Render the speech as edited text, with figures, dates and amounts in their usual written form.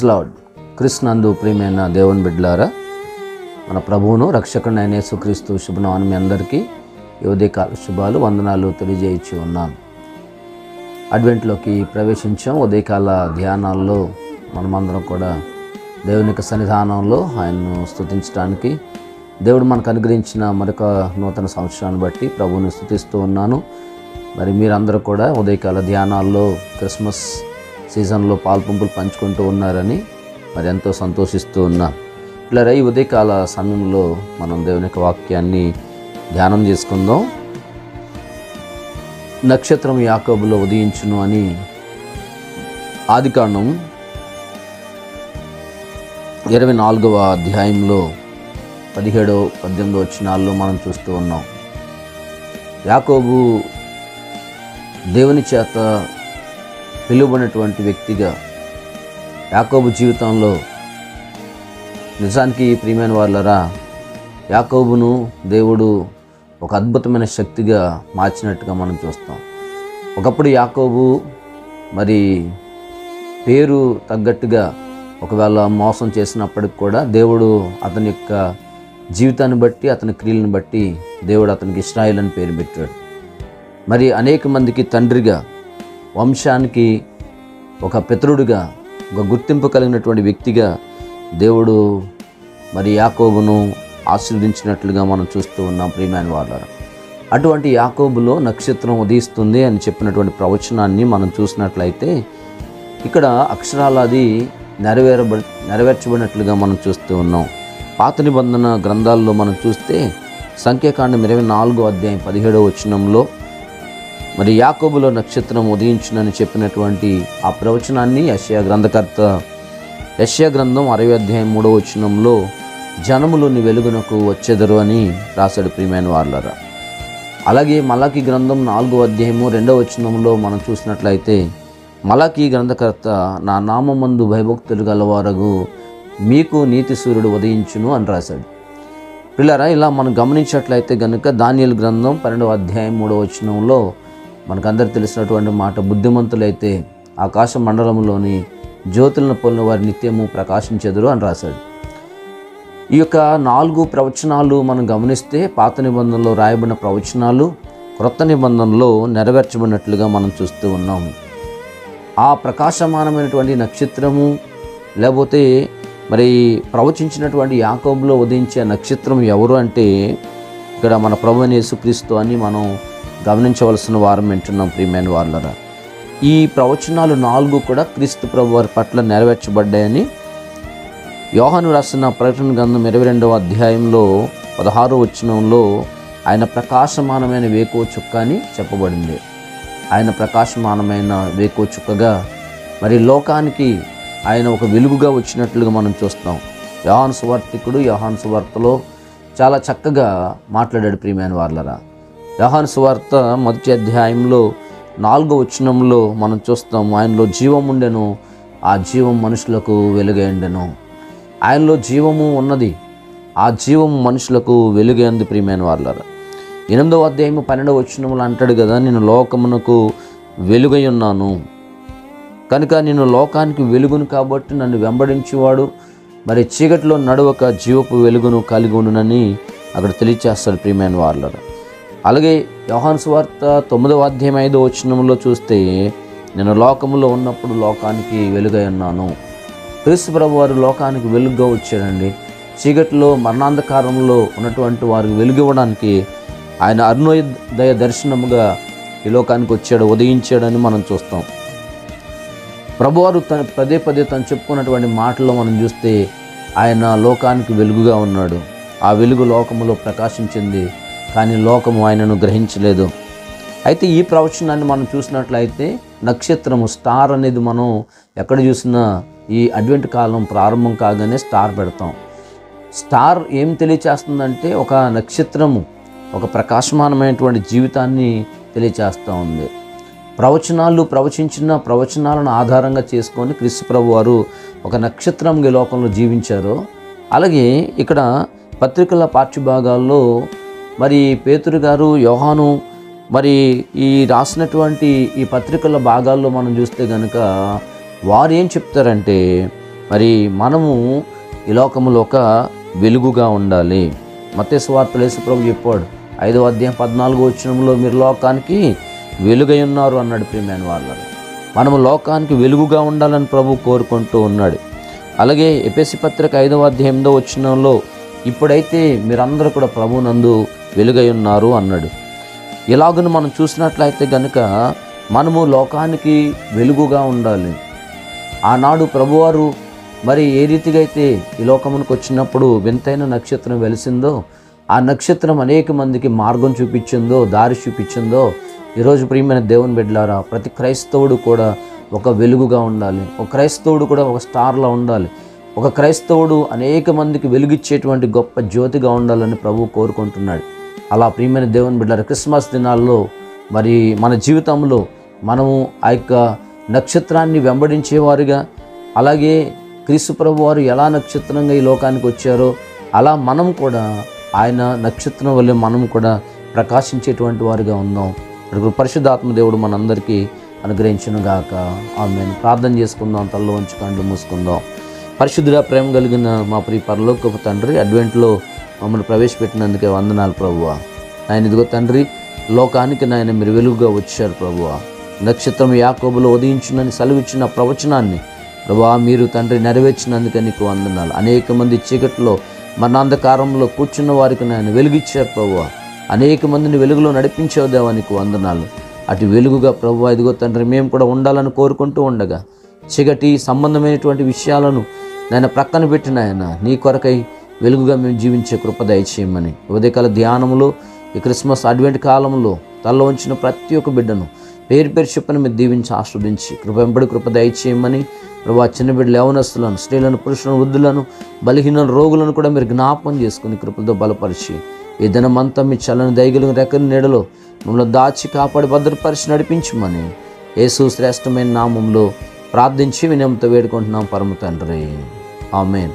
Lord. క్రీస్తునందు ప్రియమైన దేవుని బిడ్డలారా, మన ప్రభువును రక్షకుడైన యేసుక్రీస్తు శుభనామమున మీ అందరికీ ఈ ఉదయకాల శుభాలు వందనాలు తెలియజేయచ్చు ఉన్నాను. అడ్వెంట్లోకి ప్రవేశించాం. ఉదయకాల ధ్యానాల్లో మనమందరం కూడా దేవుని యొక్క సన్నిధానంలో ఆయన్ను స్తుతించడానికి దేవుడు మనకు అనుగ్రహించిన మరొక నూతన సంవత్సరాన్ని బట్టి ప్రభువుని స్తుతిస్తూ ఉన్నాను. మరి మీరందరూ కూడా ఉదయకాల ధ్యానాల్లో క్రిస్మస్ సీజన్లో పాల్పంపులు పంచుకుంటూ ఉన్నారని మరి ఎంతో సంతోషిస్తూ ఉన్నాను. ఇలా ఈ ఉదయకాల సమయంలో మనం దేవుని యొక్క వాక్యాన్ని ధ్యానం చేసుకుందాం. నక్షత్రం యాకోబులో ఉదయించును అని ఆదికాండం 24వ అధ్యాయంలో 17-18 వచనాల్లో మనం చూస్తూ ఉన్నాం. యాకోబు దేవుని చేత పిలువబడినటువంటి వ్యక్తిగా యాకోబు జీవితంలో నిజానికి ప్రియమైన వాళ్ళరా, యాకోబును దేవుడు ఒక అద్భుతమైన శక్తిగా మార్చినట్టుగా మనం చూస్తాం. ఒకప్పుడు యాకోబు మరి పేరు తగ్గట్టుగా ఒకవేళ మోసం చేసినప్పటికి కూడా దేవుడు అతని యొక్క జీవితాన్ని బట్టి అతని క్రియలను బట్టి దేవుడు అతనికి ఇశ్రాయేల్ అని పేరు పెట్టాడు. మరి అనేక మందికి తండ్రిగా, వంశానికి ఒక పితరుడిగా, ఒక గుర్తింపు కలిగినటువంటి వ్యక్తిగా దేవుడు మరి యాకోబును ఆశీర్వదించినట్లుగా మనం చూస్తూ ఉన్నాం. ప్రియమైన వాళ్ళారా, అటువంటి యాకోబులో నక్షత్రం ఉదయిస్తుంది అని చెప్పినటువంటి ప్రవచనాన్ని మనం చూసినట్లయితే ఇక్కడ అక్షరాలు అది నెరవేర్చబడినట్లుగా మనం చూస్తూ ఉన్నాం. పాత నిబంధన గ్రంథాల్లో మనం చూస్తే సంఖ్యాకాండం 24వ అధ్యాయం 17వ వచనంలో మరి యాకోబులో నక్షత్రం ఉదయించునని చెప్పినటువంటి ఆ ప్రవచనాన్ని యెషయా గ్రంథకర్త యెషయా గ్రంథం 60వ అధ్యాయం 3వ వచనంలో జనములు నీ వెలుగునకు వచ్చెదరు అని రాశాడు. ప్రియమైన వాళ్ళరా, అలాగే మలాకీ గ్రంథం 4వ అధ్యాయము 2వ వచనంలో మనం చూసినట్లయితే మలాకీ గ్రంథకర్త నా నామమందు భయభక్తులు గలవారగు మీకు నీతి సూర్యుడు ఉదయించును అని రాశాడు. పిల్లరా, ఇలా మనం గమనించినట్లయితే కనుక దానియేలు గ్రంథం 12వ అధ్యాయం 3వ వచనంలో మనకందరికి తెలిసినటువంటి మాట, బుద్ధిమంతులైతే ఆకాశ మండలంలోని జ్యోతులను పోలిన వారి నిత్యము ప్రకాశించెదరు అని రాశాడు. ఈ యొక్క 4 ప్రవచనాలు మనం గమనిస్తే పాత నిబంధనలో రాయబడిన ప్రవచనాలు క్రొత్త నిబంధనలో నెరవేర్చబడినట్లుగా మనం చూస్తూ ఉన్నాము. ఆ ప్రకాశమానమైనటువంటి నక్షత్రము లేకపోతే మరి ప్రవచించినటువంటి యాకోబులో ఉదయించే నక్షత్రం ఎవరు అంటే ఇక్కడ మన ప్రభువైన యేసుక్రీస్తు అని మనం గమనించవలసిన వారం వింటున్నాం. ప్రియమైన వాళ్ళరా, ఈ ప్రవచనాలు 4 కూడా క్రీస్తు ప్రభు వారి పట్ల నెరవేర్చబడ్డాయని యోహాను రాసిన ప్రకటన గ్రంథం 22వ అధ్యాయంలో 16వ వచనంలో ఆయన ప్రకాశమానమైన వేకువ చుక్క అని చెప్పబడింది. ఆయన ప్రకాశమానమైన వేకువ చుక్కగా మరి లోకానికి ఆయన ఒక వెలుగుగా వచ్చినట్లుగా మనం చూస్తాం. యోహాను సువార్తికుడు యోహాను సువార్తలో చాలా చక్కగా మాట్లాడాడు. ప్రియమైన వాళ్ళరా, యోహాను సువార్త 1వ అధ్యాయంలో 4వ వచనంలో మనం చూస్తాం, ఆయనలో జీవం ఉండెను, ఆ జీవం మనుషులకు వెలుగైండెను. ఆయనలో జీవము ఉన్నది, ఆ జీవం మనుషులకు వెలుగైంది. ప్రియమైన వాళ్ళరా, 8వ అధ్యాయము 12వ వచనంలో అంటాడు కదా, నేను లోకమునకు వెలుగై ఉన్నాను కనుక నేను లోకానికి వెలుగును కాబట్టి నన్ను వెంబడించేవాడు మరి చీకటిలో నడువక జీవపు వెలుగును కలిగి ఉండునని అక్కడ తెలియచేస్తాడు. ప్రియమైన వాళ్ళరా, అలాగే యోహాను సువార్త 9వ అధ్యాయం 5వ వచనంలో చూస్తే నేను లోకములో ఉన్నప్పుడు లోకానికి వెలుగై ఉన్నాను. క్రీస్తు ప్రభు వారు లోకానికి వెలుగుగా వచ్చాడండి. చీకటిలో మరణాంధకారంలో ఉన్నటువంటి వారికి వెలుగు ఇవ్వడానికి ఆయన అరుణోదయ దర్శనముగా ఈ లోకానికి వచ్చాడు, ఉదయించాడని మనం చూస్తాం. ప్రభువారు పదే తను చెప్పుకున్నటువంటి మాటల్లో మనం చూస్తే ఆయన లోకానికి వెలుగుగా ఉన్నాడు. ఆ వెలుగు లోకములో ప్రకాశించింది, కానీ లోకము ఆయనను గ్రహించలేదు. అయితే ఈ ప్రవచనాన్ని మనం చూసినట్లయితే నక్షత్రము స్టార్ అనేది మనం ఎక్కడ చూసినా ఈ అడ్వెంట్ కాలం ప్రారంభం కాగానే స్టార్ పెడతాం. స్టార్ ఏం తెలియచేస్తుందంటే ఒక నక్షత్రము ఒక ప్రకాశమానమైనటువంటి జీవితాన్ని తెలియచేస్తూ ఉంది. ప్రవచించిన ప్రవచనాలను ఆధారంగా చేసుకొని క్రీస్తు ప్రభు వారు ఒక నక్షత్రంగా లోకంలో జీవించారు. అలాగే ఇక్కడ పత్రికల పాఠ్యభాగాల్లో మరి పేతురు గారు, యోహాను మరి ఈ రాసినటువంటి ఈ పత్రికల భాగాల్లో మనం చూస్తే కనుక వారు ఏం చెప్తారంటే మరి మనము ఈ లోకములో ఒక వెలుగుగా ఉండాలి. మత్తయి సువార్తలో యేసు ప్రభు చెప్పాడు 5వ అధ్యాయం 14వ వచనంలో, మీరు లోకానికి వెలుగై ఉన్నారు అన్నాడు. ప్రియమైన వాళ్ళను మనము లోకానికి వెలుగుగా ఉండాలని ప్రభు కోరుకుంటూ ఉన్నాడు. అలాగే ఎఫెసీ పత్రిక 5వ అధ్యాయం 8వ వచనంలో, ఇప్పుడైతే మీరందరూ కూడా ప్రభువునందు వెలుగై ఉన్నారు అన్నాడు. ఇలాగను మనం చూసినట్లయితే గనుక మనము లోకానికి వెలుగుగా ఉండాలి. ఆనాడు ప్రభువారు మరి ఏ రీతిగా అయితే ఈ లోకమునికి వచ్చినప్పుడు వింతైన నక్షత్రం వెలిసిందో, ఆ నక్షత్రం అనేక మందికి మార్గం చూపించిందో, దారి చూపించిందో, ఈరోజు ప్రియమైన దేవుని బిడ్డలారా ప్రతి క్రైస్తవుడు కూడా ఒక వెలుగుగా ఉండాలి. ఒక క్రైస్తవుడు కూడా ఒక స్టార్లా ఉండాలి. ఒక క్రైస్తవుడు అనేక మందికి వెలుగిచ్చేటువంటి గొప్ప జ్యోతిగా ఉండాలని ప్రభువు కోరుకుంటున్నాడు. అలా ప్రియమైన దేవుని బిడ్డలారా క్రిస్మస్ దినాల్లో మరి మన జీవితంలో మనము ఆ యొక్క నక్షత్రాన్ని వెంబడించేవారుగా, అలాగే క్రీస్తు ప్రభు వారు ఎలా నక్షత్రంగా ఈ లోకానికి వచ్చారో అలా మనం కూడా ఆయన నక్షత్రం వల్లే మనం కూడా ప్రకాశించేటువంటి వారుగా ఉందాం. అడుగు పరిశుద్ధాత్మ దేవుడు మనందరికీ అనుగ్రహించును గాక. ఆమేన్. ప్రార్థన చేసుకుందాం. తలలో ఉంచి కళ్ళు మూసుకుందాం. పరిశుద్ధుడా, ప్రేమ కలిగిన మా ప్రియ పరలోకపు తండ్రి, అడ్వెంట్లో మమ్మల్ని ప్రవేశపెట్టినందుకే వందనాలు ప్రభువా. ఆయన ఇదిగో తండ్రి, లోకానికి నాయన మీరు వెలుగుగా వచ్చారు ప్రభువా. నక్షత్రం యాకోబులో ఉదయించునని సెలవిచ్చిన ప్రవచనాన్ని ప్రభువా మీరు తండ్రి నెరవేర్చినందుకే నీకు వందనాలు. అనేక మంది చీకట్లో మరణాంధకారంలో కూర్చున్న వారికి నాయన వెలుగిచ్చారు ప్రభువా. అనేక మందిని వెలుగులో నడిపించావు దేవా, నీకు వందనాలు. అటు వెలుగుగా ప్రభువా ఇదిగో తండ్రి మేము కూడా ఉండాలని కోరుకుంటూ ఉండగా చీకటి సంబంధమైనటువంటి విషయాలను నాయన ప్రక్కన పెట్టిన ఆయన నీ కొరకై వెలుగుగా మేము జీవించే కృప దయచేయమని ఉదయకాల ధ్యానంలో ఈ క్రిస్మస్ అడ్వెంట్ కాలంలో తలలో ఉంచిన ప్రతి ఒక్క బిడ్డను పేరు పేరు చెప్పని మీరు దీవించి ఆస్వాదించి వెంబడి కృప దయచేయమని ప్రభు చిన్న బిడ్డలు, యవనస్తులను, స్త్రీలను, పురుషులను, వృద్ధులను, బలహీన రోగులను కూడా మీరు జ్ఞాపకం చేసుకుని కృపలతో బలపరిచి ఈ దినమంతా మీ చల్లని దయగలిగిన రెక్కల నీడలో మమ్మల్ని దాచి కాపాడి భద్రపరిచి నడిపించమని యేసు శ్రేష్టమైన నామంలో ప్రార్థించి వినయంతో వేడుకుంటున్నాం పరమ తండ్రి. ఆమేన్.